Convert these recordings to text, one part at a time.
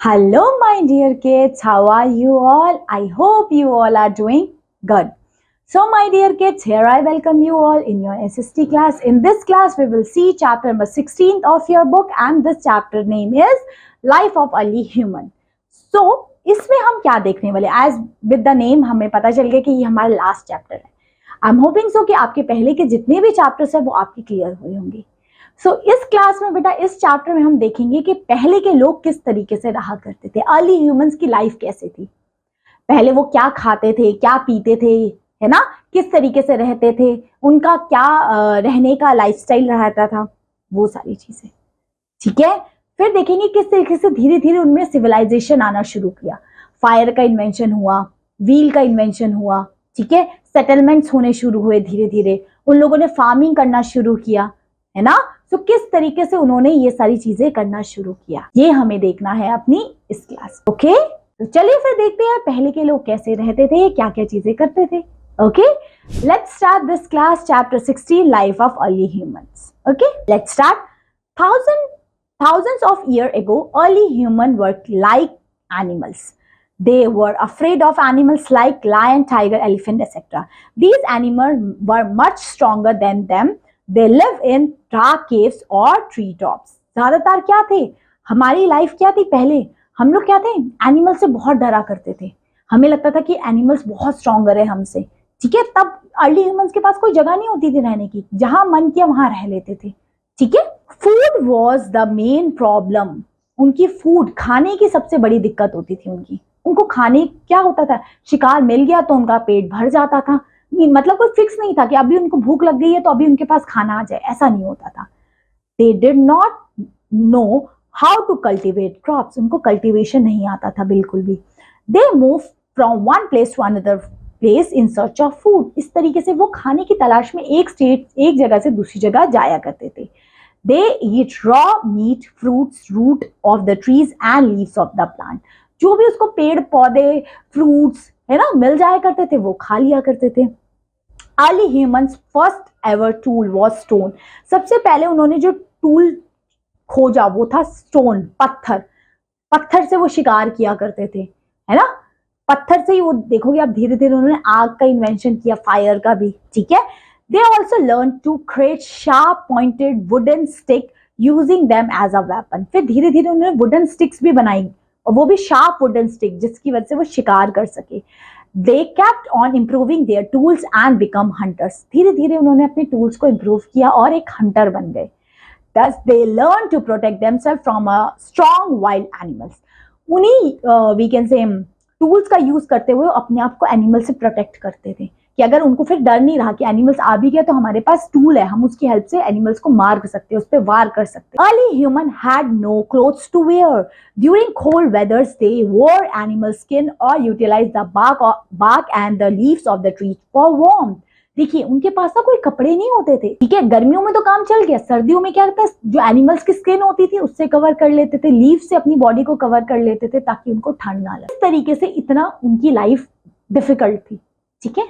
Hello, my dear kids. How are you all? I hope you all are doing good. So, my dear kids, here I welcome you all in your SST class. In this class, we will see chapter number 16 of your book, and this chapter name is Life of Early Human. So, इसमें हम क्या देखने वाले? As with the name, हमें पता चल गया कि ये हमारा लास्ट चैप्टर है. I'm hoping so कि आपके पहले के जितने भी चैप्टर्स हैं वो आपके क्लियर हुए होंगे. इस क्लास में बेटा इस चैप्टर में हम देखेंगे कि पहले के लोग किस तरीके से रहा करते थे, अर्ली ह्यूमंस की लाइफ कैसे थी, पहले वो क्या खाते थे, क्या पीते थे, है ना, किस तरीके से रहते थे, उनका क्या रहने का लाइफस्टाइल रहता था, वो सारी चीजें. ठीक है. फिर देखेंगे किस तरीके से धीरे धीरे उनमें सिविलाइजेशन आना शुरू किया. फायर का इन्वेंशन हुआ, व्हील का इन्वेंशन हुआ, ठीक है, सेटलमेंट्स होने शुरू हुए, धीरे धीरे उन लोगों ने फार्मिंग करना शुरू किया, है ना. तो किस तरीके से उन्होंने ये सारी चीजें करना शुरू किया, ये हमें देखना है अपनी इस क्लास. ओके, तो चलिए फिर देखते हैं पहले के लोग कैसे रहते थे, क्या क्या चीजें करते थे. Okay, let's start this class chapter 16 life of early humans. Okay, let's start. Thousands of years ago, early humans were like animals. They were afraid of animals like lion, tiger, elephant, etc. These animals were much stronger than them. They live in dark caves or tree tops. ज्यादातर क्या थे, हमारी life क्या थी, पहले हम लोग क्या थे, एनिमल से बहुत डरा करते थे. हमें लगता था कि एनिमल्स बहुत स्ट्रॉन्गर है हमसे. ठीक है, तब अर्ली ह्यूमंस के पास कोई जगह नहीं होती थी रहने की, जहां मन किया वहां रह लेते थे. ठीक है. Food was the main problem. उनकी फूड, खाने की सबसे बड़ी दिक्कत होती थी उनकी. उनको खाने क्या होता था, शिकार मिल गया तो उनका पेट भर जाता था. मतलब कोई फिक्स नहीं था कि अभी उनको भूख लग गई है तो अभी उनके पास खाना आ जाए, ऐसा नहीं होता था. They did not know how to cultivate crops. उनको कल्टिवेशन नहीं आता था बिल्कुल भी. They move from one place to another place in search of food. इस तरीके से वो खाने की तलाश में एक जगह से दूसरी जगह जाया करते थे. They eat raw meat, fruits, root of the trees and leaves of the plant. जो भी उसको पेड़ पौधे, फ्रूट्स, है ना, मिल जाया करते थे वो खा लिया करते थे. Early humans first ever tool was stone. सबसे पहले उन्होंने जो टूल खोजा वो था स्टोन, पत्थर. पत्थर से वो शिकार किया करते थे, है ना. पत्थर से ही वो देखोगे आप धीरे धीरे उन्होंने आग का इन्वेंशन किया, फायर का भी. ठीक है. They also learned to create sharp pointed wooden stick using them as a weapon. फिर धीरे धीरे उन्होंने wooden sticks भी बनाई, और वो भी sharp wooden stick जिसकी वजह से वो शिकार कर सके. They kept on improving their tools and become hunters. धीरे धीरे उन्होंने अपने tools को improve किया और एक hunter बन गए. Thus they learned to protect themselves from a strong wild animals. उन्हीं we can say tools का यूज करते हुए अपने आप को एनिमल से प्रोटेक्ट करते थे, कि अगर उनको फिर डर नहीं रहा कि एनिमल्स आ भी गया तो हमारे पास टूल है, हम उसकी हेल्प से एनिमल्स को मार सकते हैं, उस पर वार कर सकते हैं. Early human had no clothes to wear. During cold weathers they wore animal skin और utilise the bark and the leaves of the tree for warmth. देखिए उनके पास ना कोई कपड़े नहीं होते थे. ठीक है, गर्मियों में तो काम चल गया, सर्दियों में क्या होता है, जो एनिमल्स की स्किन होती थी उससे कवर कर लेते थे, लीव से अपनी बॉडी को कवर कर लेते थे ताकि उनको ठंड ना लगे. इस तरीके से इतना उनकी लाइफ डिफिकल्ट थी. ठीक है,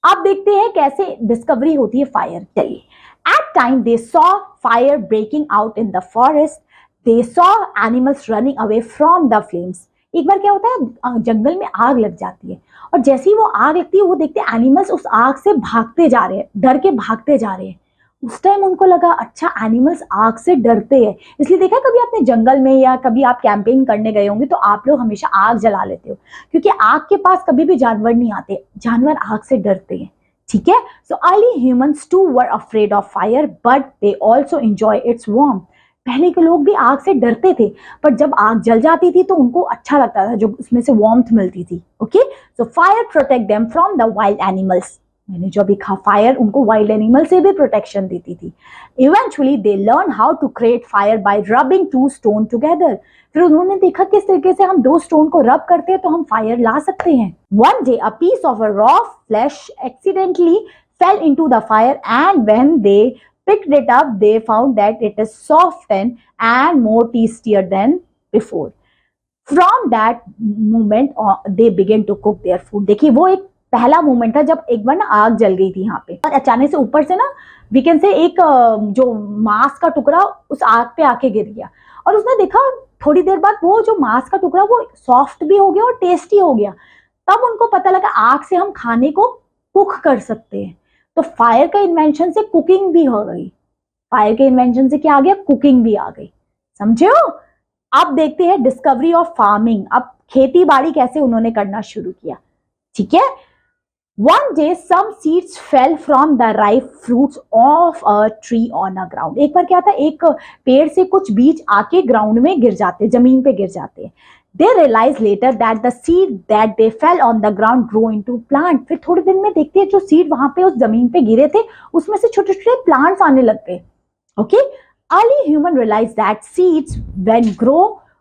आप देखते हैं कैसे डिस्कवरी होती है फायर. चलिए. At time they saw fire breaking out in the forest. They saw animals running away from the flames. एक बार क्या होता है, जंगल में आग लग जाती है, और जैसे ही वो आग लगती है वो देखते हैं एनिमल्स उस आग से भागते जा रहे हैं, डर के भागते जा रहे हैं. उस टाइम उनको लगा अच्छा एनिमल्स आग से डरते हैं. इसलिए देखा कभी आपने जंगल में या कभी आप कैंपेन करने गए होंगे तो आप लोग हमेशा आग जला लेते हो, क्योंकि आग के पास कभी भी जानवर नहीं आते, जानवर आग से डरते हैं. ठीक है. So early humans too were afraid of fire but they also enjoy its warmth. पहले के लोग भी आग से डरते थे, पर जब आग जल जाती थी तो उनको अच्छा लगता था, जो उसमें से वार्मथ मिलती थी. Okay. So fire protect them from the wild animals. मैंने जो अभी कहा फायर उनको वाइल्ड एनिमल से भी प्रोटेक्शन देती थी. Eventually they learn how to create fire by rubbing two stone together. फिर उन्होंने देखा किस तरीके से हम दो स्टोन को रब करते हैं तो हम फायर ला सकते हैं. One day a piece of a raw flesh accidentally fell into the fire and when they picked it up they found that it is softened and more tastier than before. From that moment they began to cook their food. देखिए वो एक पहला moment था जब एक बार ना आग जल गई थी यहाँ पे, और अचानक से ऊपर से ना वी कैन से एक जो मांस का टुकड़ा उस आग पे आके गिर गया, और उसने देखा थोड़ी देर बाद वो जो मांस का टुकड़ा वो सॉफ्ट भी हो गया और टेस्टी हो गया। तब उनको पता लगा आग से हम खाने को कुक कर सकते हैं। तो फायर का इन्वेंशन से कुकिंग भी हो गई। फायर के इन्वेंशन से क्या आ गया, कुकिंग भी आ गई। समझे हो? अब देखते हैं डिस्कवरी ऑफ फार्मिंग। अब खेती बाड़ी कैसे उन्होंने करना शुरू किया। ठीक है। One day some seeds fell from the ripe fruits of a tree on a ground. एक बार क्या था, एक पेड़ से कुछ बीज आके ग्राउंड में गिर जाते, जमीन पे गिर जाते। They realized later that the seed that they fell on the ground grew into plant. फिर थोड़े दिन में देखते हैं जो सीड वहां पे उस जमीन पे गिरे थे उसमें से छोटे छोटे प्लांट्स आने लग गए। Okay? Early human realized that seeds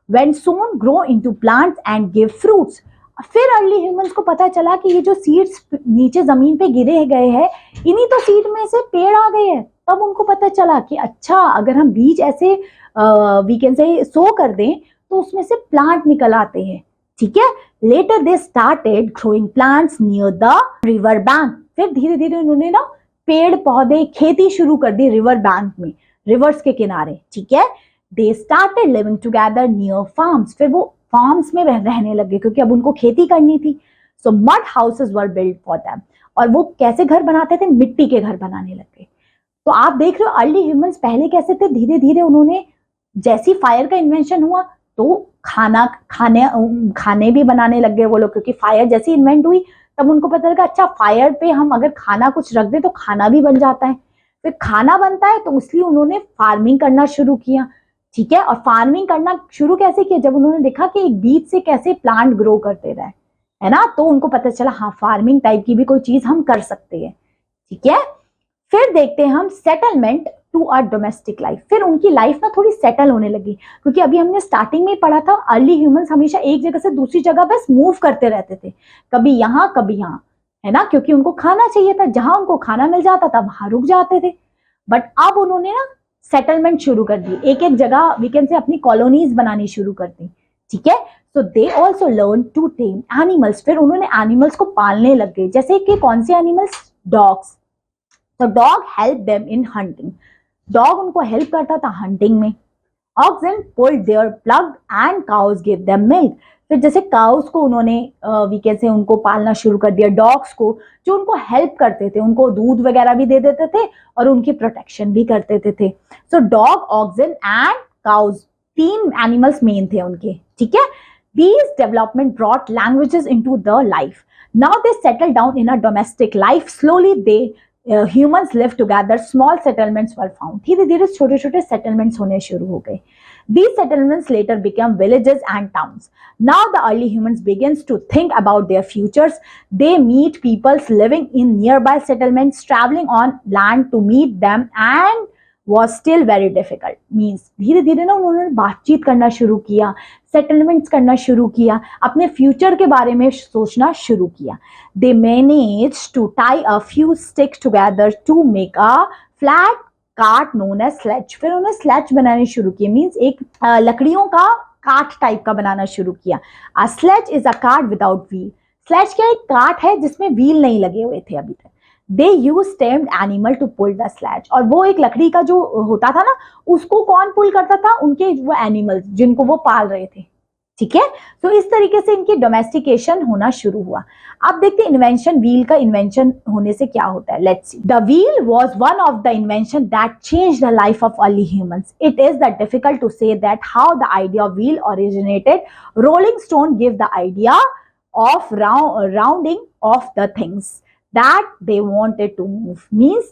when sown grow into plants and give fruits. फिर अर्ली ह्यूमंस को पता चला कि ये जो सीड्स नीचे जमीन पे गिरे गए हैं, इन्हीं तो सीड में से पेड़ आ गए हैं। तब उनको पता चला कि अच्छा, अगर हम बीज ऐसे वी कैन से सो कर दें तो उसमें से प्लांट निकल आते हैं। ठीक है। Later they started growing plants near the river bank. फिर धीरे धीरे उन्होंने ना पेड़ पौधे खेती शुरू कर दी रिवर बैंक में, रिवर्स के किनारे। ठीक है। They started living together near farms. फिर वो फार्म्स में रहने लगे क्योंकि अब उनको खेती करनी थी। So mud houses were built for them. और वो कैसे घर बनाते थे, मिट्टी के घर बनाने लगे। तो आप देख रहे हो अर्ली ह्यूमंस पहले कैसे थे, धीरे धीरे उन्होंने, जैसी फायर का इन्वेंशन हुआ तो खाने भी बनाने लग गए वो लोग, क्योंकि फायर जैसी इन्वेंट हुई तब उनको पता लगा अच्छा फायर पे हम अगर खाना कुछ रख दे तो खाना भी बन जाता है। फिर खाना बनता है तो इसलिए उन्होंने फार्मिंग करना शुरू किया। ठीक है। और फार्मिंग करना शुरू कैसे किया, जब उन्होंने देखा कि एक बीज से कैसे प्लांट ग्रो करते रहे, है ना, तो उनको पता चला हाँ फार्मिंग टाइप की भी कोई चीज हम कर सकते हैं। ठीक है। फिर देखते हैं हम settlement to a domestic life. फिर उनकी लाइफ ना थोड़ी सेटल होने लगी, क्योंकि अभी हमने स्टार्टिंग में पढ़ा था अर्ली ह्यूमंस हमेशा एक जगह से दूसरी जगह बस मूव करते रहते थे, कभी यहाँ कभी यहाँ, है ना, क्योंकि उनको खाना चाहिए था। जहां उनको खाना मिल जाता था वहां रुक जाते थे। बट अब उन्होंने ना सेटलमेंट शुरू कर दी, एक एक जगह वी कैन से अपनी कॉलोनीज बनानी शुरू कर दी। ठीक है। So they also learn to tame animals. फिर उन्होंने एनिमल्स को पालने लग गए, जैसे कि कौन से एनिमल्स, डॉग्स। तो dog help them in hunting. Dog उनको हेल्प करता था हंटिंग में। Oxen pulled their plough and cows give them milk. फिर जैसे काउस को उन्होंने वी कैन से उनको पालना शुरू कर दिया। डॉग्स को जो उनको हेल्प करते थे, उनको दूध वगैरह भी दे देते थे और उनकी प्रोटेक्शन भी करते थे। So dog, oxen and cows, 3 animals main थे उनके। ठीक है। These development brought languages into the life. Now they settled down in a domestic life. Slowly humans lived together. Small settlements were found. धीरे धीरे छोटे छोटे settlements होने शुरू हो गए। These settlements later became villages and towns. Now the early humans begins to think about their futures. They meet peoples living in nearby settlements, traveling on land to meet them, and was still very difficult. Means धीरे धीरे ना उन्होंने बातचीत करना शुरू किया, settlements करना शुरू किया, अपने फ्यूचर के बारे में सोचना शुरू किया। They managed to tie a few sticks together to make a flat cart known as sledge. फिर उन्होंने स्लेज बनाने शुरू किए, मीन्स एक लकड़ियों का काट टाइप का बनाना शुरू किया। A sledge is a cart without wheel. Sledge क्या, एक कार्ट है जिसमें व्हील नहीं लगे हुए थे अभी तक। They use tamed animal to pull the sledge. और वो एक लकड़ी का जो होता था ना, उसको कौन पुल करता था, उनके वो एनिमल्स जिनको वो पाल रहे थे। ठीक है। तो इस तरीके से इनकी डोमेस्टिकेशन होना शुरू हुआ। अब देखते हैं इन्वेंशन, व्हील का इन्वेंशन होने से क्या होता है। Let's see. The wheel was one of the invention that changed the life of early humans. It is the difficult to say that how the idea of wheel originated. Rolling stone give the idea of rounding of the things that they wanted to move. Means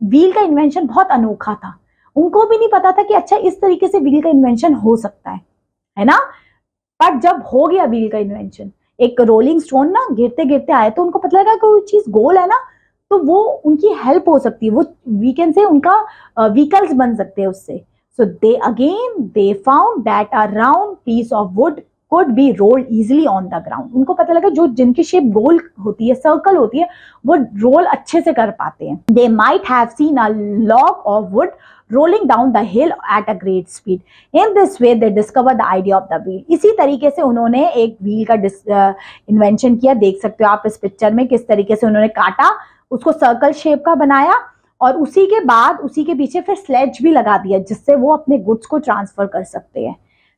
wheel का invention बहुत अनोखा था, उनको भी नहीं पता था कि अच्छा इस तरीके से व्हील का इन्वेंशन हो सकता है ना। पर जब हो गया व्हील का इन्वेंशन, एक रोलिंग स्टोन ना गिरते गिरते आए तो उनको पता लगा कि वो चीज गोल है ना, तो वो उनकी हेल्प हो सकती है, वो वी कैन से उनका व्हीकल्स बन सकते हैं उससे। सो they found that a round piece of wood could be rolled easily on the ground. उनको पता लगा जो जिनकी शेप गोल होती है, सर्कल होती है, वो रोल अच्छे से कर पाते हैं। They might have seen a log of wood rolling down the hill at a great speed. In this way they discovered the idea of the wheel. इसी तरीके से उन्होंने एक व्हील का इन्वेंशन किया। देख सकते हो आप इस पिक्चर में किस तरीके से उन्होंने काटा, उसको सर्कल शेप का बनाया और उसी के बाद उसी के पीछे फिर स्लेज भी लगा दिया जिससे वो अपने गुड्स को ट्रांसफर कर सकते हैं।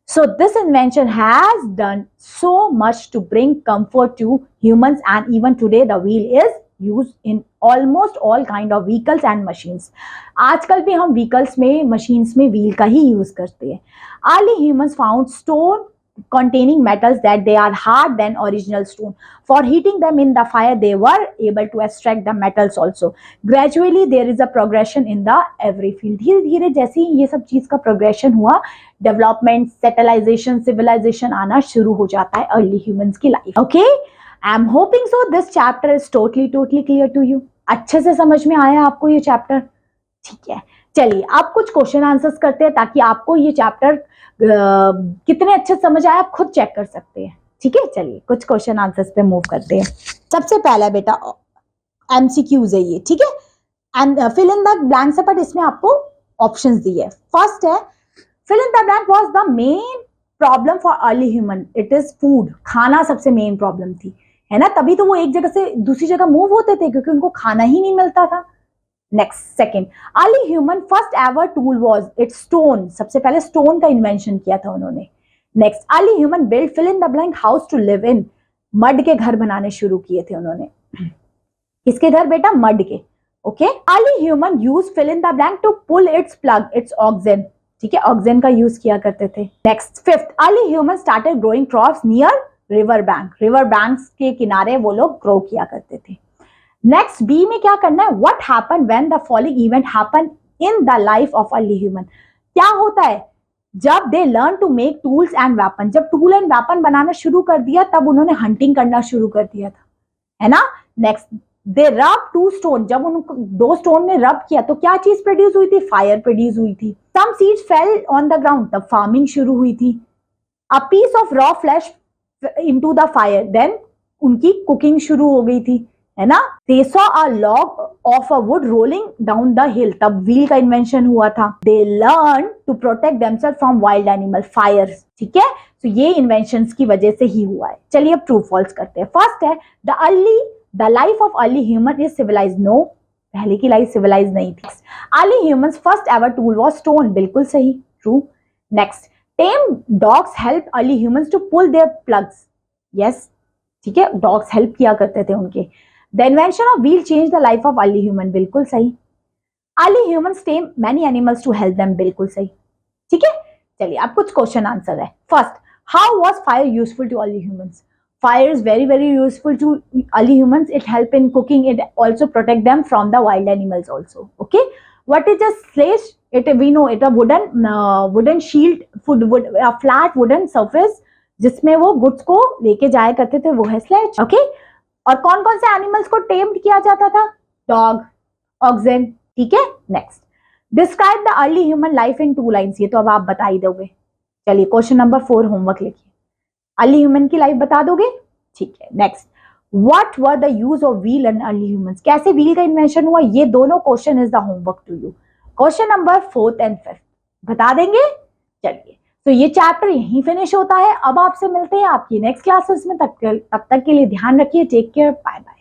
So this invention has done so much to bring comfort to humans, and even today the wheel is used in almost all kind of vehicles and machines. आजकल भी हम vehicles में machines में wheel का ही use करते हैं. Early humans found stone containing metals that they are hard than original stone. For heating them in the fire, they were able to extract the metals also. Gradually, there is a progression in the every field. धीरे धीरे जैसे ही ये सब चीज का progression हुआ, development, सेटलाइजेशन, civilisation आना शुरू हो जाता है अर्ली ह्यूमंस की life. Okay, I am hoping so this chapter is totally clear to you. अच्छे से समझ में आया आपको ये चैप्टर? ठीक है, चलिए आप कुछ क्वेश्चन आंसर्स करते हैं ताकि आपको ये चैप्टर कितने अच्छे समझ आए आप खुद चेक कर सकते हैं. ठीक है, चलिए कुछ क्वेश्चन आंसर्स पे मूव करते हैं. सबसे पहला बेटा एमसीक्यूज है ये. ठीक है, and fill in the blanks है, बट इसमें आपको ऑप्शंस दिए. फर्स्ट है fill in the blank was the main problem for early human. It is food. खाना सबसे मेन प्रॉब्लम थी, है ना. तभी तो वो एक जगह से दूसरी जगह मूव होते थे क्योंकि उनको खाना ही नहीं मिलता था. Next, second, early human first ever tool was its stone. सबसे पहले स्टोन का इन्वेंशन किया था उन्होंने. Next, early human build fill in the blank house to live in. Mud के घर बनाने शुरू किए थे उन्होंने. किसके घर बेटा? मड के. Okay, early human use fill in the blank to pull its plough its oxygen. ठीक है, ऑक्सीजन का यूज किया करते थे. Next, fifth, early human started growing crops near river bank. River banks के किनारे वो लोग ग्रो किया करते थे. नेक्स्ट, बी में क्या करना है? What happen when the following event happen in the life of early human. क्या होता है जब they learn to make tools and weapon. जब टूल एंड वेपन बनाना शुरू कर दिया तब उन्होंने हंटिंग करना शुरू कर दिया था, है ना. नेक्स्ट, दे रब टू स्टोन. जब उनको दो स्टोन ने रब किया तो क्या चीज प्रोड्यूस हुई थी? फायर प्रोड्यूस हुई थी. Some seeds fell on the ground. तब फार्मिंग शुरू हुई थी. A piece of raw flesh into the fire. Then उनकी कुकिंग शुरू हो गई थी, है ना. They saw a log of a wood rolling down the hill. तब व्हील का इन्वेंशन हुआ था. They learn to protect themself from wild animal fire. ठीक है, तो ये इन्वेंशंस की वजह से ही हुआ है. चलिए अब ट्रू फॉल्स करते हैं. फर्स्ट है the life of early human is civilize. No, पहले की लाइफ सिविलाइज नहीं थी. Early humans first ever tool was stone. बिल्कुल सही, true. Next, tame dogs help early humans to pull their ploughs. Yes, ठीक है, डॉग्स हेल्प किया करते थे उनके. The invention of wheel change the life of early human. बिल्कुल सही. Early humans tame many animals to help them. बिल्कुल सही. ठीक है, चलिए अब कुछ क्वेश्चन आंसर है. First, how was fire useful too early humans. Fire is very useful to early humans. It help in cooking. It also protect them from the wild animals also. Okay. What is a sledge? We know it a wooden shield, a flat wooden surface जिसमें वो goods को लेके जाया करते थे, वो है sledge. Okay. और कौन कौन से एनिमल्स को टेम्ड किया जाता था? Dog, oxen. ठीक है. Next, describe the early human life in 2 lines. ये तो अब आप बता ही दोगे. चलिए क्वेश्चन नंबर 4 होमवर्क लिखिए. अर्ली ह्यूमन की लाइफ बता दोगे? ठीक है. Next, what were the use of wheel in early humans. कैसे व्हील का इन्वेंशन हुआ? ये दोनों question is the homework to you. Question number 4th and 5th बता देंगे. चलिए, तो ये चैप्टर यहीं फिनिश होता है. अब आपसे मिलते हैं आपकी नेक्स्ट क्लासेस में. तब तक के लिए ध्यान रखिए. Take care. Bye bye.